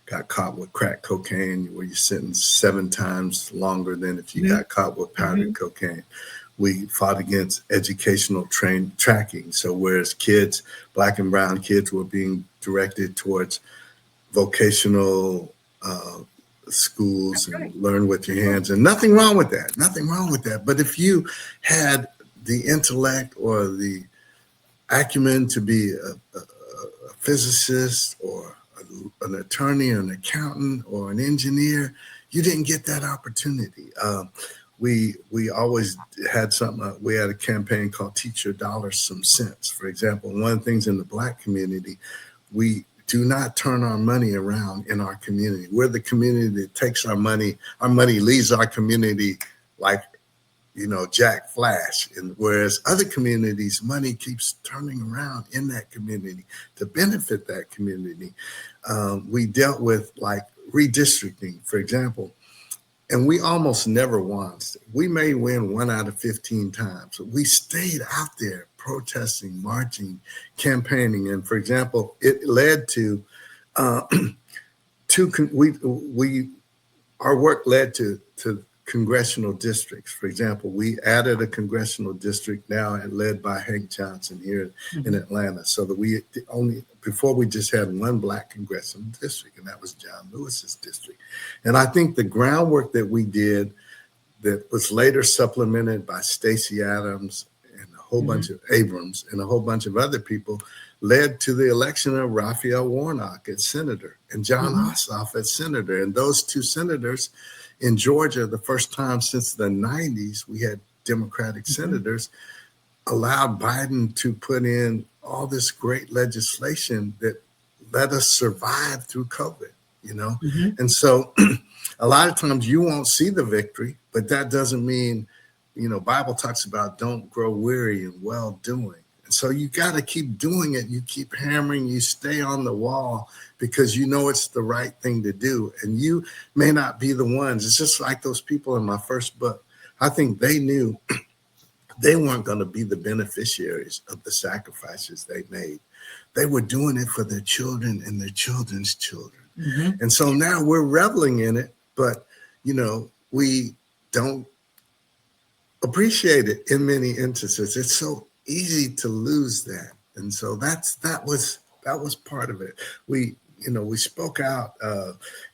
got caught with crack cocaine, were you sentenced 7 times longer than if you got caught with powdered cocaine? We fought against educational tracking. So whereas kids, black and brown kids, were being directed towards vocational schools and learn with your hands, and nothing wrong with that. But if you had the intellect or the acumen to be a physicist or an attorney or an accountant or an engineer, you didn't get that opportunity. We always had something. We had a campaign called "Teach Your Dollars Some Sense." For example, one of the things in the Black community, we do not turn our money around in our community. We're the community that takes our money. Our money leaves our community like, Jack Flash. And whereas other communities, money keeps turning around in that community to benefit that community. We dealt with like redistricting, for example, and we almost never won. We may win 1 out of 15 times. We stayed out there protesting, marching, campaigning. And for example, it led to our work led to congressional districts. For example, we added a congressional district now led by Hank Johnson here in Atlanta, so that before we just had one Black congressional district, and that was John Lewis's district. And I think the groundwork that we did that was later supplemented by Stacey Adams and a whole bunch of Abrams and a whole bunch of other people led to the election of Raphael Warnock as senator and John Ossoff as senator. And those two senators in Georgia, the first time since the 90s, we had Democratic senators, allowed Biden to put in all this great legislation that let us survive through COVID, And so a lot of times you won't see the victory, but that doesn't mean, Bible talks about don't grow weary in well doing. And so you got to keep doing it. You keep hammering, you stay on the wall because it's the right thing to do. And you may not be the ones. It's just like those people in my first book. I think they knew they weren't going to be the beneficiaries of the sacrifices they made. They were doing it for their children and their children's children. And so now we're reveling in it, but, we don't appreciate it in many instances. It's so easy to lose that. And so that was part of it. We spoke out.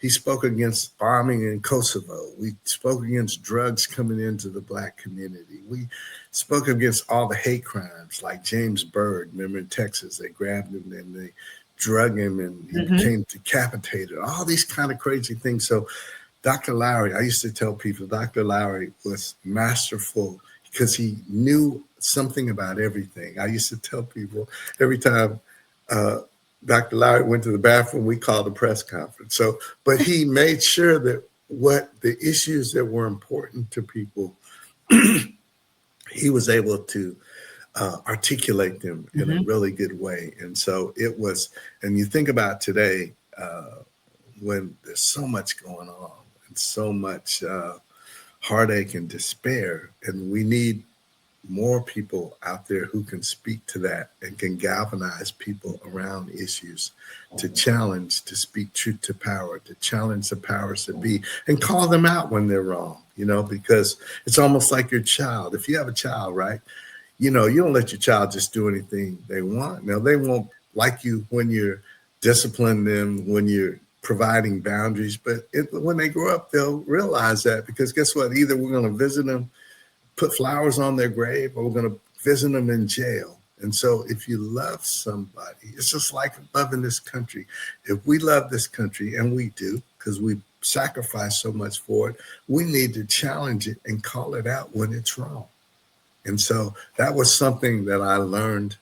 He spoke against bombing in Kosovo. We spoke against drugs coming into the Black community. We spoke against all the hate crimes like James Byrd. Remember in Texas, they grabbed him and they drug him and he became decapitated. All these kind of crazy things. So Dr. Lowry, I used to tell people, Dr. Lowry was masterful because he knew something about everything. I used to tell people every time Dr. Lowry went to the bathroom, we called a press conference. But he made sure that what the issues that were important to people, he was able to articulate them in a really good way. And so it was, and you think about today, when there's so much going on and so much heartache and despair, and we need more people out there who can speak to that and can galvanize people around issues to challenge, to speak truth to power, to challenge the powers that be and call them out when they're wrong, because it's almost like your child. If you have a child, right, you don't let your child just do anything they want. Now, they won't like you when you're disciplining them, when you're providing boundaries, but when they grow up, they'll realize that, because guess what? Either we're going to visit them, put flowers on their grave, or we're going to visit them in jail. And so if you love somebody, it's just like loving this country. If we love this country, and we do, because we sacrifice so much for it, we need to challenge it and call it out when it's wrong. And so that was something that I learned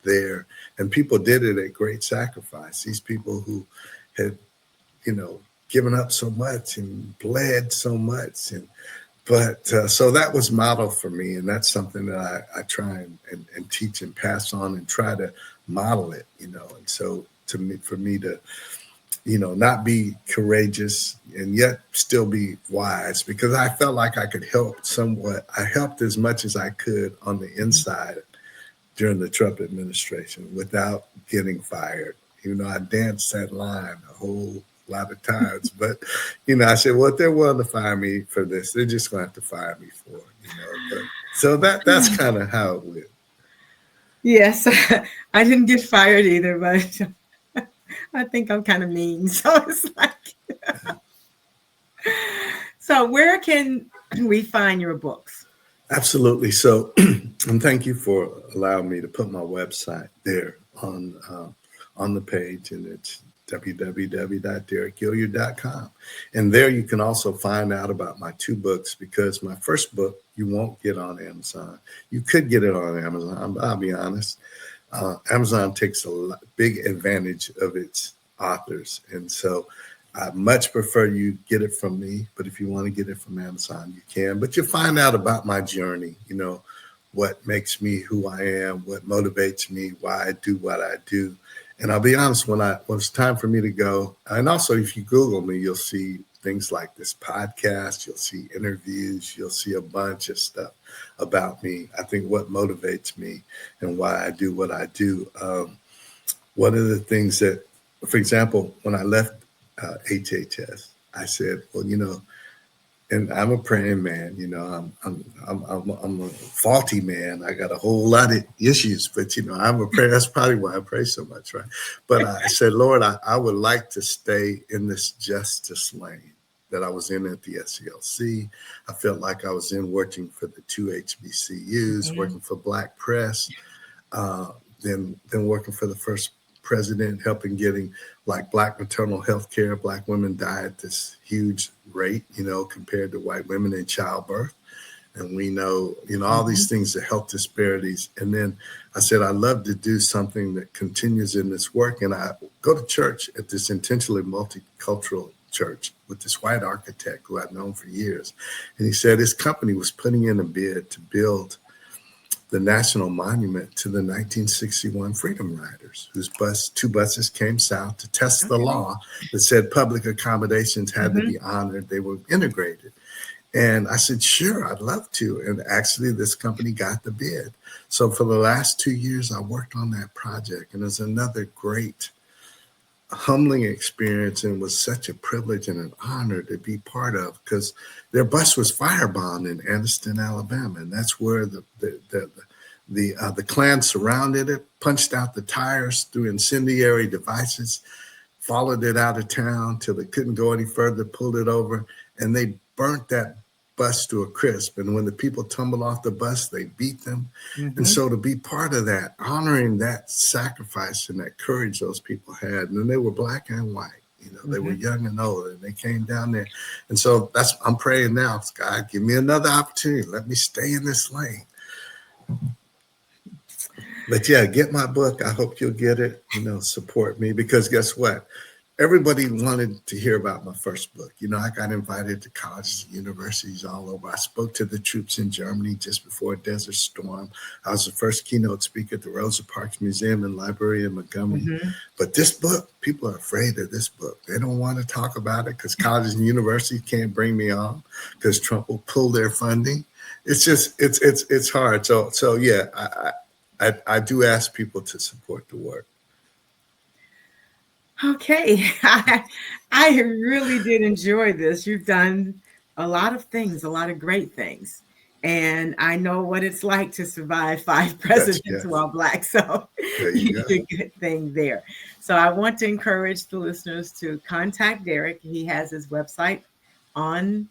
there. And people did it at great sacrifice. These people who had, given up so much and bled so much. But so that was model for me. And that's something that I try and teach and pass on and try to model it, And so for me to, not be courageous and yet still be wise, because I felt like I could help somewhat. I helped as much as I could on the inside during the Trump administration without getting fired. I danced that line a whole lot of times, but I said, well, if they're willing to fire me for this, they're just going to have to fire me for it, But, so that's kind of how it went. Yes, I didn't get fired either, but I think I'm kind of mean. So it's like, so where can we find your books? Absolutely. So, and thank you for allowing me to put my website there on the page, and it's www.dericgilliard.com. And there you can also find out about my 2 books, because my first book you won't get on Amazon. You could get it on Amazon, I'll be honest. Amazon takes a big advantage of its authors. And so I much prefer you get it from me, but if you want to get it from Amazon, you can. But you'll find out about my journey, what makes me who I am, what motivates me, why I do what I do. And I'll be honest, when it's time for me to go, and also if you Google me, you'll see things like this podcast, you'll see interviews, you'll see a bunch of stuff about me. I think what motivates me and why I do what I do. One of the things that, for example, when I left HHS, I said, well, and I'm a praying man, I'm a faulty man. I got a whole lot of issues, but I'm a prayer. That's probably why I pray so much, right? But I said, Lord, I would like to stay in this justice lane that I was in at the SCLC. I felt like I was in working for the 2 HBCUs, working for Black Press, then working for the first president, helping getting like Black maternal health care. Black women die at this huge rate, compared to white women in childbirth. And we know, all these things, the health disparities. And then I said, I love to do something that continues in this work. And I go to church at this intentionally multicultural church with this white architect who I've known for years. And he said his company was putting in a bid to build the national monument to the 1961 Freedom Riders, whose 2 buses came south to test the law that said public accommodations had to be honored. They were integrated. And I said, sure, I'd love to. And actually, this company got the bid. So for the last 2 years, I worked on that project. And it was another great, humbling experience, and was such a privilege and an honor to be part of, because their bus was firebombed in Anniston, Alabama, and that's where the Klan surrounded it, punched out the tires through incendiary devices, followed it out of town till they couldn't go any further, pulled it over, and they burnt that bus to a crisp. And when the people tumbled off the bus, they beat them. And so to be part of that, honoring that sacrifice and that courage those people had, and they were Black and white, they were young and old, and they came down there. And so I'm praying now, God, give me another opportunity. Let me stay in this lane. But yeah, get my book. I hope you'll get it, support me, because guess what? Everybody wanted to hear about my first book. I got invited to colleges and universities all over. I spoke to the troops in Germany just before Desert Storm. I was the first keynote speaker at the Rosa Parks Museum and Library in Montgomery. But this book, people are afraid of this book. They don't want to talk about it because colleges and universities can't bring me on because Trump will pull their funding. It's just, it's hard. So yeah, I do ask people to support the work. Okay, I really did enjoy this. You've done a lot of things, a lot of great things. And I know what it's like to survive 5 presidents while Black. So you did a good thing there. So I want to encourage the listeners to contact Deric. He has his website on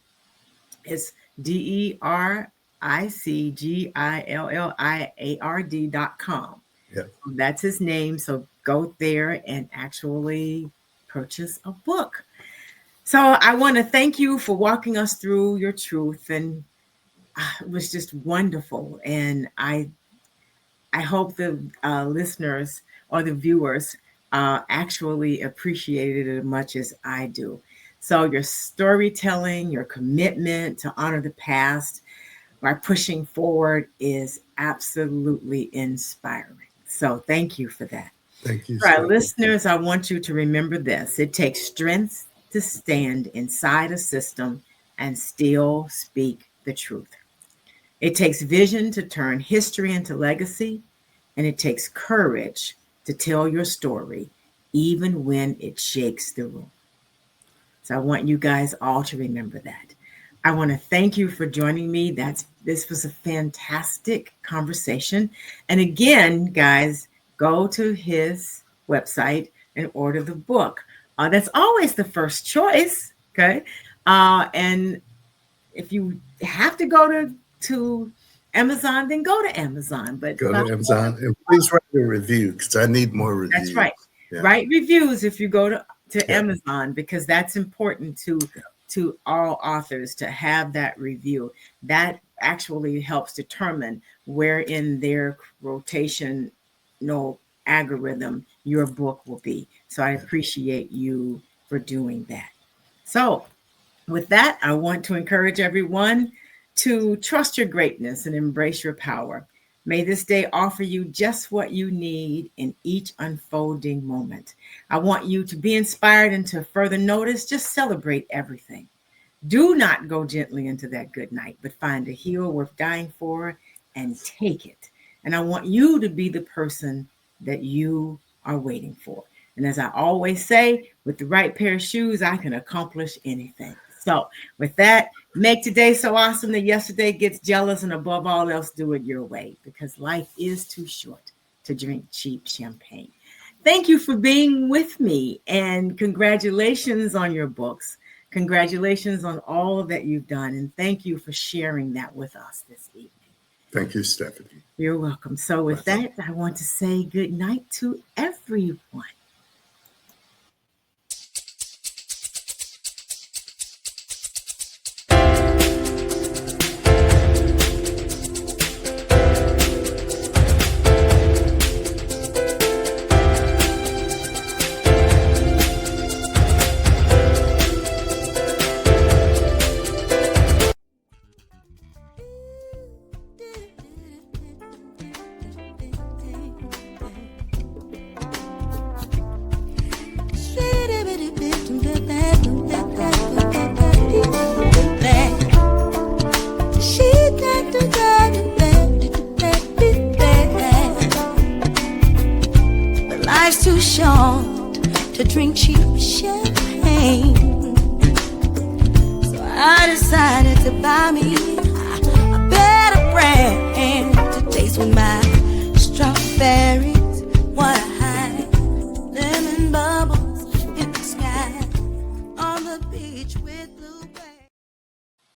his DericGilliard.com. That's his name. So go there and actually purchase a book. So I want to thank you for walking us through your truth, and it was just wonderful. And I hope the listeners or the viewers actually appreciated it as much as I do. So your storytelling, your commitment to honor the past by pushing forward is absolutely inspiring. So thank you for that. Thank you. For our listeners, I want you to remember this. It takes strength to stand inside a system and still speak the truth. It takes vision to turn history into legacy, and it takes courage to tell your story, even when it shakes the room. So I want you guys all to remember that. I want to thank you for joining me. This was a fantastic conversation. And again, guys, go to his website and order the book. That's always the first choice, okay? And if you have to go to Amazon, then go to Amazon. But go to Amazon and please write a review because I need more reviews. That's right. Yeah. Write reviews if you go to Yeah. Amazon, because that's important to all authors to have that review. That actually helps determine where in their rotational algorithm your book will be. So I appreciate you for doing that. So with that, I want to encourage everyone to trust your greatness and embrace your power. May this day offer you just what you need in each unfolding moment. I want you to be inspired and to further notice, just celebrate everything. Do not go gently into that good night, but find a hero worth dying for and take it. And I want you to be the person that you are waiting for. And as I always say, with the right pair of shoes, I can accomplish anything. So with that, make today so awesome that yesterday gets jealous, and above all else, do it your way, because life is too short to drink cheap champagne. Thank you for being with me, and congratulations on your books. Congratulations on all that you've done, and thank you for sharing that with us this evening. Thank you, Stephanie. You're welcome. So with that, I want to say good night to everyone. Life's too short to drink cheap champagne, so I decided to buy me a better brand to taste with my